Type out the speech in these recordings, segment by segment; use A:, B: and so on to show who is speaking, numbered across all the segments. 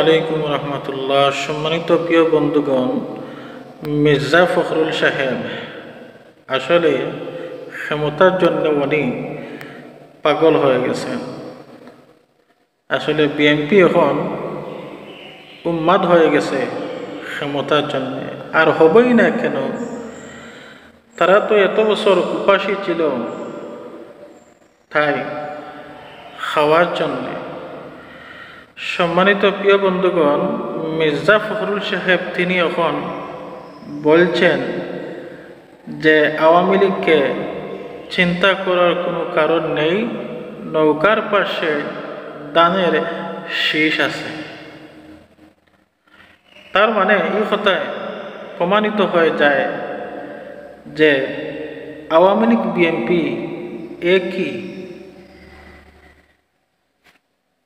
A: আলাইকুম রহমতুল্লাহ। সম্মানিত প্রিয় বন্ধুগণ, মির্জা ফখরুল সাহেব আসলে ক্ষমতার জন্য উনি পাগল হয়ে গেছেন। আসলে বিএনপি এখন উন্মাদ হয়ে গেছে ক্ষমতার জন্য, আর হবেই না কেন। তারা তো এত বছর উপাসী ছিল তাই খাওয়ার জন্যে। সম্মানিত প্রিয় বন্ধুগণ, মির্জা ফখরুল সাহেব তিনি এখন বলছেন যে আওয়ামী লীগকে চিন্তা করার কোনো কারণ নেই, নৌকার পাশে দানের শীষ আছে। তার মানে এই কথায় প্রমাণিত হয়ে যায় যে আওয়ামী লীগ বিএনপি একই।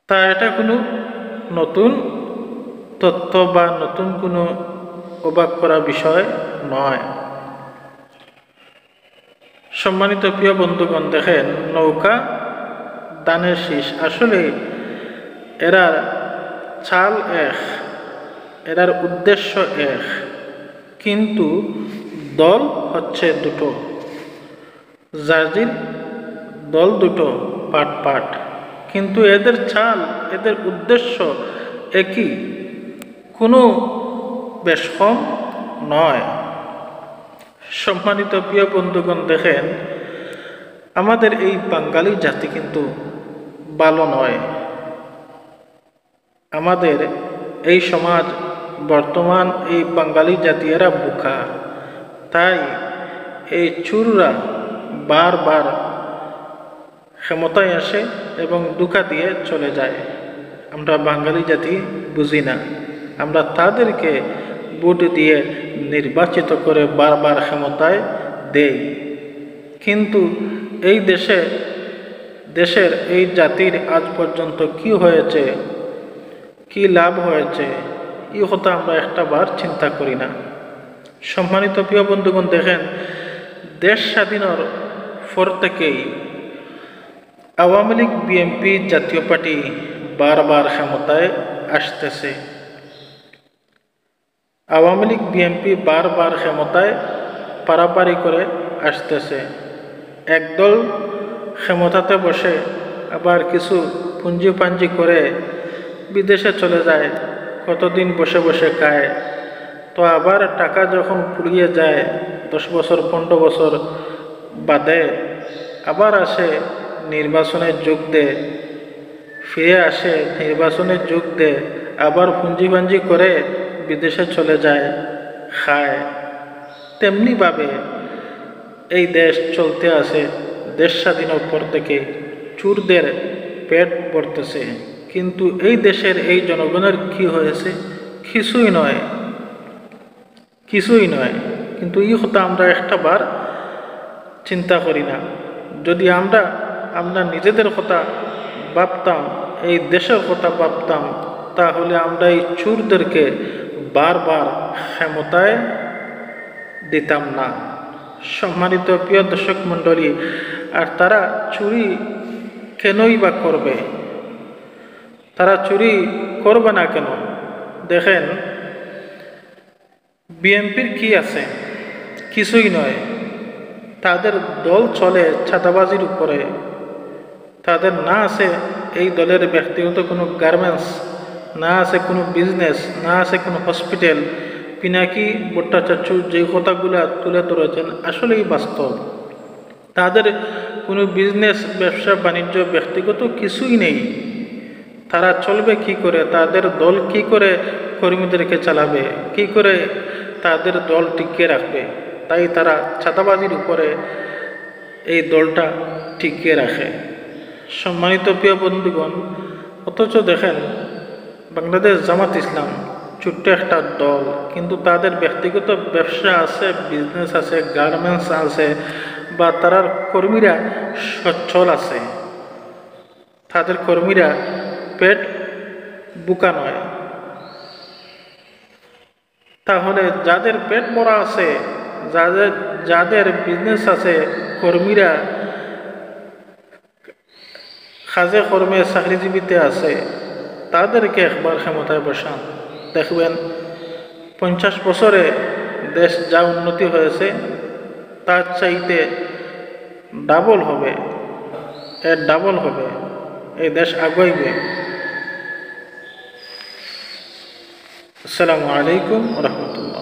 A: তা এটা কোনো নতুন তথ্য বা নতুন কোনো অবাক করা বিষয় নয়। সম্মানিত প্রিয় বন্ধুগণ, দেখেন নৌকা দানের শীষ, আসলে এরার চাল এক, এরার উদ্দেশ্য এক, কিন্তু দল হচ্ছে দুটো, জার্জির দল দুটো, পাট পাট, কিন্তু এদের চাল এদের উদ্দেশ্য একই, কোনো বেশ কম নয়। সম্মানিত প্রিয় বন্ধুগণ, দেখেন আমাদের এই বাঙালি জাতি কিন্তু ভালো নয়। আমাদের এই সমাজ বর্তমান এই বাঙালি জাতি এরা বোকা, তাই এই চুররা বারবার ক্ষমতায় আসে এবং ধোঁকা দিয়ে চলে যায়। আমরা বাঙালি জাতি বুঝি না, আমরা তাদেরকে ভোট দিয়ে নির্বাচিত করে বারবার ক্ষমতায় দেই, কিন্তু এই দেশের এই জাতির আজ পর্যন্ত কি হয়েছে, কি লাভ হয়েছে, এই কথা আমরা একটাবার চিন্তা করি না। সম্মানিত প্রিয় বন্ধুগণ, দেখেন দেশ স্বাধীনের পর থেকেই আওয়ামী লীগ বিএনপি জাতীয় পার্টি বারবার ক্ষমতায় আসতেছে। আওয়ামী লীগ বিএনপি বারবার ক্ষমতায় পারাপারি করে আসতেছে। একদল ক্ষমতাতে বসে আবার কিছু পুঞ্জি পাঞ্জি করে বিদেশে চলে যায়, কতদিন বসে বসে খায়, তো আবার টাকা যখন ফুরিয়ে যায় 10 বছর 15 বছর বাদে আবার আসে, নির্বাচনে যোগ দেয়, ফিরে আসে, নির্বাচনে যোগ দেয়, আবার পুঞ্জিবাঞ্জি করে বিদেশে চলে যায়, খায়। তেমনিভাবে এই দেশ চলতে আসে। দেশ স্বাধীনের পর থেকে চোরদের পেট ভরতেছে, কিন্তু এই দেশের এই জনগণের কি হয়েছে? কিছুই নয়, কিছুই নয়। কিন্তু এই কথা আমরা একটাবার চিন্তা করি না। যদি আমরা নিজেদের কথা ভাবতাম, এই দেশের কথা ভাবতাম, তাহলে আমরা এই চোরদেরকে বারবার ক্ষমতায় দিতাম না। সম্মানিত প্রিয় দর্শক মণ্ডলী, আর তারা চুরি কেনই বা করবে? তারা চুরি করবে না কেন? দেখেন বিএনপির কি আছে? কিছুই নয়। তাদের দল চলে ছাতাবাজির উপরে। তাদের না আছে এই দলের ব্যক্তিগত কোনো গার্মেন্টস, না আছে কোনো বিজনেস, না আছে কোনো হসপিটাল। পিনাকি ভট্টাচার্য যে কথাগুলো তুলে ধরেছেন আসলেই বাস্তব। তাদের কোনো বিজনেস, ব্যবসা বাণিজ্য, ব্যক্তিগত কিছুই নেই। তারা চলবে কি করে? তাদের দল কি করে কর্মীদেরকে চালাবে? কি করে তাদের দল টিকিয়ে রাখবে? তাই তারা ছাতাবাজির উপরে এই দলটা টিকিয়ে রাখে। সম্মানিত প্রিয় বন্ধুগণ, অথচ দেখেন বাংলাদেশ জামাত ইসলাম ছোট্ট একটা দল, কিন্তু তাদের ব্যক্তিগত ব্যবসা আছে, বিজনেস আছে, গার্মেন্টস আছে, বা তার কর্মীরা সচ্ছল আছে। তাদের কর্মীরা পেট বুকা নয়। তাহলে যাদের পেট ভরা আছে, যাদের বিজনেস আছে, কর্মীরা কাজে কর্মে চাকরিজীবীতে আছে, তাদেরকে একবার ক্ষমতায় বসান, দেখবেন 50 বছরে দেশ যা উন্নতি হয়েছে তার চাইতে ডাবল হবে, এর ডাবল হবে, এই দেশ আগাইবে। আসসালামু আলাইকুম রহমতুল্লাহ।